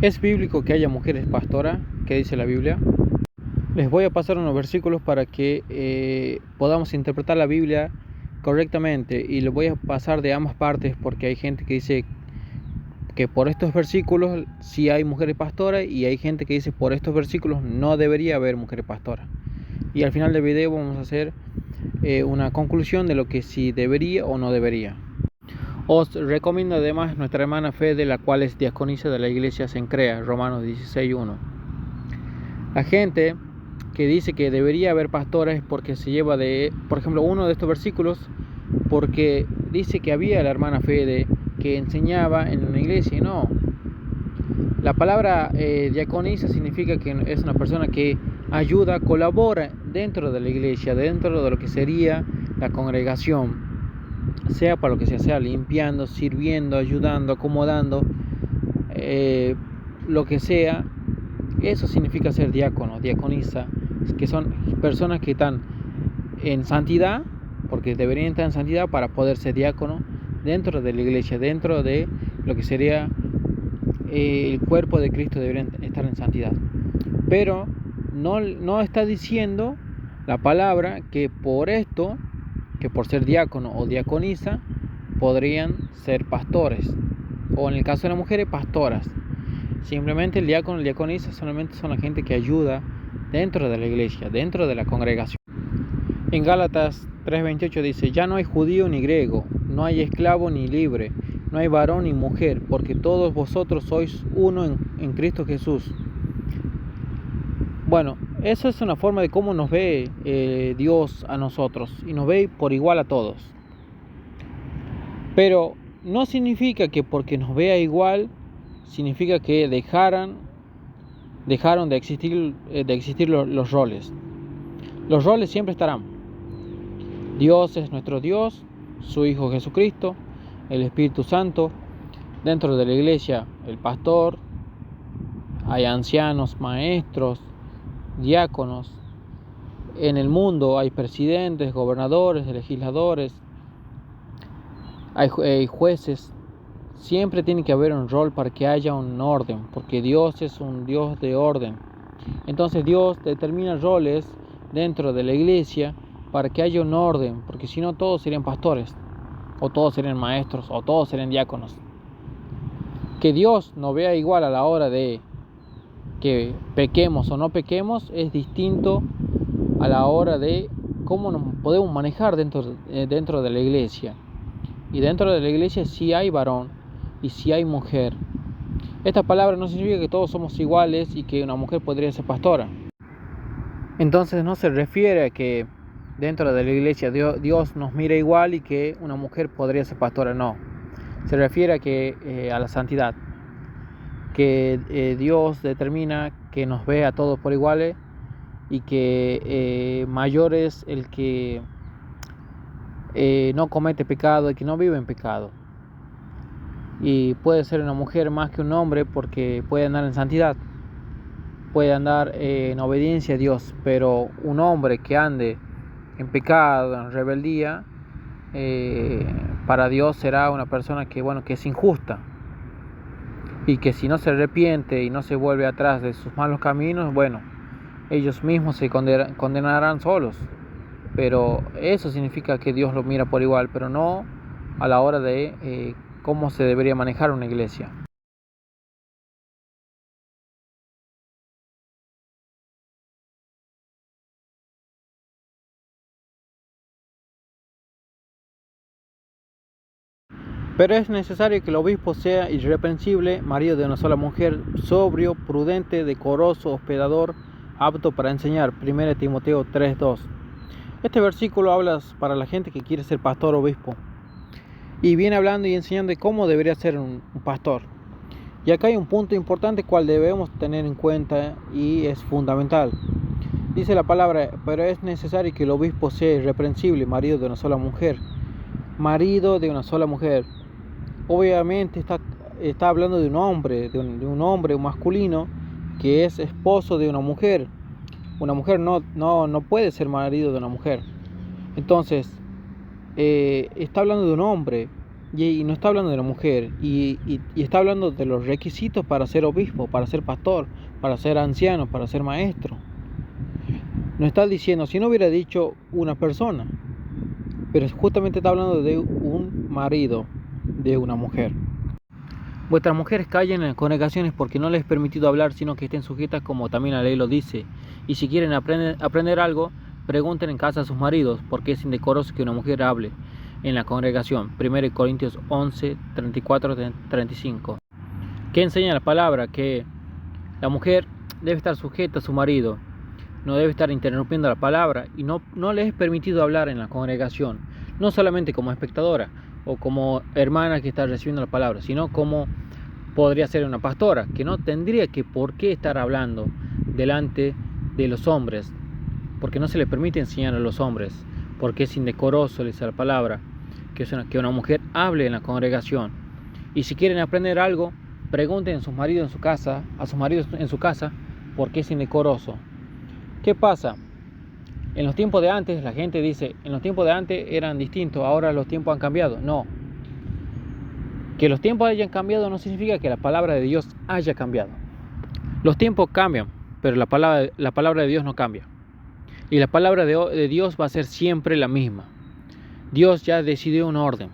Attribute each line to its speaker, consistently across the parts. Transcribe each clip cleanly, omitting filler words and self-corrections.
Speaker 1: ¿Es bíblico que haya mujeres pastoras? ¿Qué dice la Biblia? Les voy a pasar unos versículos para que podamos interpretar la Biblia correctamente, y les voy a pasar de ambas partes porque hay gente que dice que por estos versículos sí hay mujeres pastoras, y hay gente que dice por estos versículos no debería haber mujeres pastoras. Y al final del video vamos a hacer una conclusión de lo que sí debería o no debería. Os recomiendo además nuestra hermana Fede, la cual es diaconisa de la iglesia Sencrea, Romanos 16:1. La gente que dice que debería haber pastores es porque se lleva de, por ejemplo, uno de estos versículos, porque dice que había la hermana Fede que enseñaba en una iglesia. Y no, la palabra diaconisa significa que es una persona que ayuda, colabora dentro de la iglesia, dentro de lo que sería la congregación, sea para lo que sea limpiando, sirviendo, ayudando, acomodando, lo que sea. Eso significa ser diácono, diaconisa, que son personas que están en santidad, porque deberían estar en santidad para poder ser diácono dentro de la iglesia, dentro de lo que sería el cuerpo de Cristo. Deberían estar en santidad. Pero no está diciendo la palabra que por esto, que por ser diácono o diaconisa, podrían ser pastores, o en el caso de las mujeres, pastoras. Simplemente el diácono y la diaconisa solamente son la gente que ayuda dentro de la iglesia, dentro de la congregación. En Gálatas 3:28 dice: ya no hay judío ni griego, no hay esclavo ni libre, no hay varón ni mujer, porque todos vosotros sois uno en Cristo Jesús. Bueno, eso es una forma de cómo nos ve Dios a nosotros, y nos ve por igual a todos. Pero no significa que porque nos vea igual, significa que dejaron de existir los roles. Los roles siempre estarán. Dios es nuestro Dios, su Hijo Jesucristo, el Espíritu Santo. Dentro de la iglesia, el pastor, hay ancianos, maestros, diáconos. En el mundo hay presidentes, gobernadores, legisladores, hay jueces. Siempre tiene que haber un rol para que haya un orden, porque Dios es un Dios de orden. Entonces Dios determina roles dentro de la iglesia para que haya un orden, porque si no todos serían pastores, o todos serían maestros, o todos serían diáconos. Que Dios nos vea igual a la hora de que pequemos o no pequemos es distinto a la hora de cómo nos podemos manejar dentro de la iglesia. Y dentro de la iglesia sí hay varón y sí hay mujer. Esta palabra no significa que todos somos iguales y que una mujer podría ser pastora. Entonces no se refiere a que dentro de la iglesia Dios nos mira igual y que una mujer podría ser pastora. No, se refiere a la santidad, que Dios determina que nos ve a todos por iguales, y que mayor es el que no comete pecado y que no vive en pecado. Y puede ser una mujer más que un hombre porque puede andar en santidad, puede andar en obediencia a Dios. Pero un hombre que ande en pecado, en rebeldía, para Dios será una persona que es injusta, y que si no se arrepiente y no se vuelve atrás de sus malos caminos, ellos mismos se condenarán solos. Pero eso significa que Dios lo mira por igual, pero no a la hora de cómo se debería manejar una iglesia. Pero es necesario que el obispo sea irreprensible, marido de una sola mujer, sobrio, prudente, decoroso, hospedador, apto para enseñar. 1 Timoteo 3:2. Este versículo habla para la gente que quiere ser pastor o obispo, y viene hablando y enseñando de cómo debería ser un pastor. Y acá hay un punto importante cual debemos tener en cuenta, y es fundamental. Dice la palabra: pero es necesario que el obispo sea irreprensible, marido de una sola mujer. Marido de una sola mujer. Obviamente está hablando de un hombre, de un hombre masculino que es esposo de una mujer. Una mujer no puede ser marido de una mujer. Entonces, está hablando de un hombre. Y no está hablando de la mujer, y está hablando de los requisitos para ser obispo, para ser pastor, para ser anciano, para ser maestro. No está diciendo, si no hubiera dicho una persona, pero justamente está hablando de un marido, de una mujer. Vuestras mujeres callen en las congregaciones porque no les es permitido hablar, sino que estén sujetas como también la ley lo dice. Y si quieren aprender algo, pregunten en casa a sus maridos, porque es indecoroso que una mujer hable en la congregación. 1 Corintios 11, 34, 35. ¿Qué enseña la palabra? Que la mujer debe estar sujeta a su marido, no debe estar interrumpiendo la palabra, y no le es permitido hablar en la congregación, no solamente como espectadora o como hermana que está recibiendo la palabra, sino como podría ser una pastora, que no tendría que por qué estar hablando delante de los hombres, porque no se le permite enseñar a los hombres, porque es indecoroso, le dice la palabra, que una mujer hable en la congregación. Y si quieren aprender algo, pregunten a sus maridos en su casa, porque es indecoroso. ¿Qué pasa? En los tiempos de antes, la gente dice, en los tiempos de antes eran distintos, ahora los tiempos han cambiado. No. Que los tiempos hayan cambiado no significa que la palabra de Dios haya cambiado. Los tiempos cambian, pero la palabra de Dios no cambia. Y la palabra de Dios va a ser siempre la misma. Dios ya decidió un orden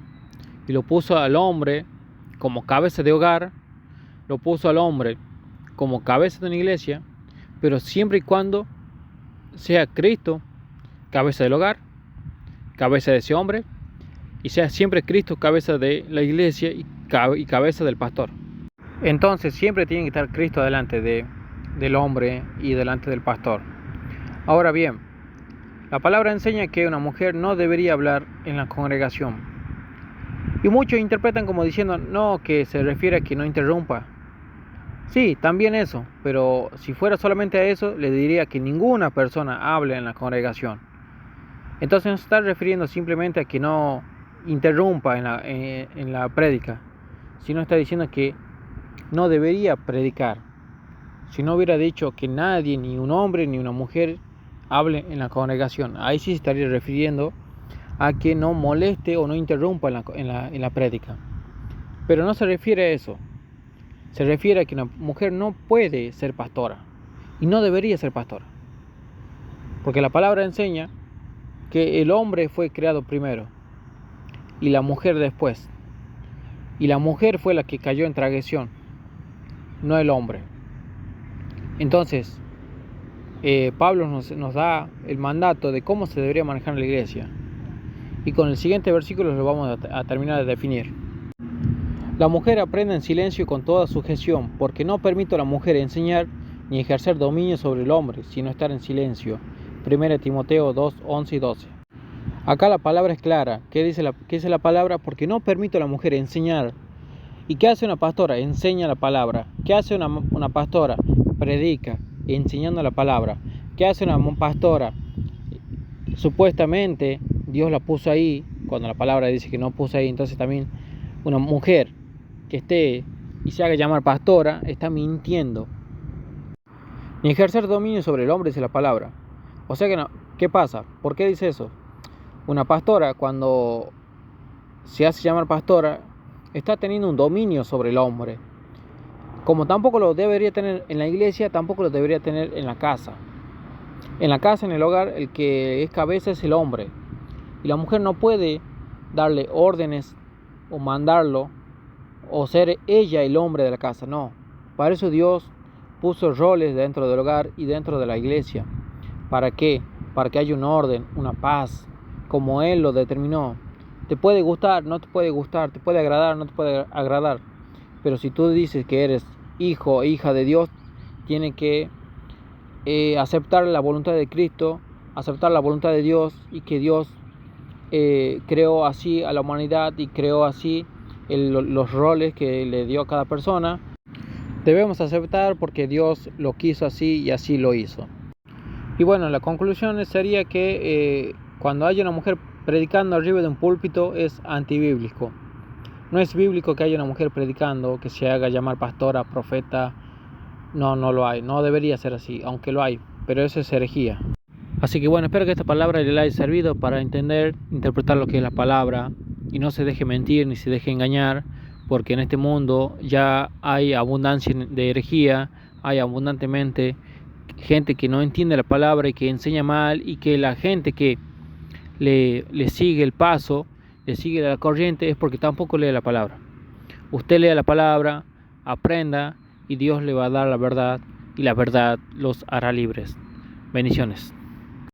Speaker 1: y lo puso al hombre como cabeza de hogar, lo puso al hombre como cabeza de una iglesia, pero siempre y cuando sea Cristo cabeza del hogar, cabeza de ese hombre, y sea siempre Cristo cabeza de la iglesia y cabeza del pastor. Entonces siempre tiene que estar Cristo delante del hombre y delante del pastor. Ahora bien, la palabra enseña que una mujer no debería hablar en la congregación. Y muchos interpretan como diciendo, no, que se refiere a que no interrumpa. Sí, también eso, pero si fuera solamente a eso, le diría que ninguna persona hable en la congregación. Entonces no se está refiriendo simplemente a que no interrumpa en la prédica, sino está diciendo que no debería predicar. Si no hubiera dicho que nadie, ni un hombre ni una mujer, hable en la congregación, ahí sí se estaría refiriendo a que no moleste o no interrumpa en la prédica. Pero no se refiere a eso. Se refiere a que una mujer no puede ser pastora y no debería ser pastora, porque la palabra enseña que el hombre fue creado primero y la mujer después, y la mujer fue la que cayó en transgresión, no el hombre. Entonces Pablo nos da el mandato de cómo se debería manejar la iglesia, y con el siguiente versículo lo vamos a terminar de definir. La mujer aprende en silencio con toda sujeción, porque no permito a la mujer enseñar ni ejercer dominio sobre el hombre, sino estar en silencio. 1 Timoteo 2, 11 y 12. Acá la palabra es clara. ¿Qué dice la palabra? Porque no permito a la mujer enseñar. ¿Y qué hace una pastora? Enseña la palabra. ¿Qué hace una pastora? Predica, enseñando la palabra. ¿Qué hace una pastora? Supuestamente Dios la puso ahí, cuando la palabra dice que no puso ahí, entonces también una mujer que esté y se haga llamar pastora está mintiendo. Ni ejercer dominio sobre el hombre, dice la palabra. O sea que no. ¿Qué pasa? ¿Por qué dice eso? Una pastora, cuando se hace llamar pastora, está teniendo un dominio sobre el hombre. Como tampoco lo debería tener en la iglesia, tampoco lo debería tener en la casa. En la casa, en el hogar, el que es cabeza es el hombre. Y la mujer no puede darle órdenes o mandarlo o ser ella el hombre de la casa. No. Para eso Dios puso roles dentro del hogar y dentro de la iglesia. ¿Para qué? Para que haya un orden, una paz, como Él lo determinó. Te puede gustar, no te puede gustar, te puede agradar, no te puede agradar. Pero si tú dices que eres hijo o hija de Dios, tienes que aceptar la voluntad de Cristo, aceptar la voluntad de Dios, y que Dios creó así a la humanidad y creó así los roles que le dio a cada persona. Debemos aceptar porque Dios lo quiso así y así lo hizo. Y bueno, la conclusión sería que cuando haya una mujer predicando arriba de un púlpito es antibíblico. No es bíblico que haya una mujer predicando, que se haga llamar pastora, profeta. No lo hay. No debería ser así, aunque lo hay. Pero eso es herejía. Así que bueno, espero que esta palabra le haya servido para interpretar lo que es la palabra y no se deje mentir ni se deje engañar, porque en este mundo ya hay abundancia de herejía, hay abundantemente gente que no entiende la palabra y que enseña mal, y que la gente que le sigue el paso, le sigue la corriente, es porque tampoco lee la palabra. Usted lea la palabra, aprenda, y Dios le va a dar la verdad, y la verdad los hará libres. Bendiciones.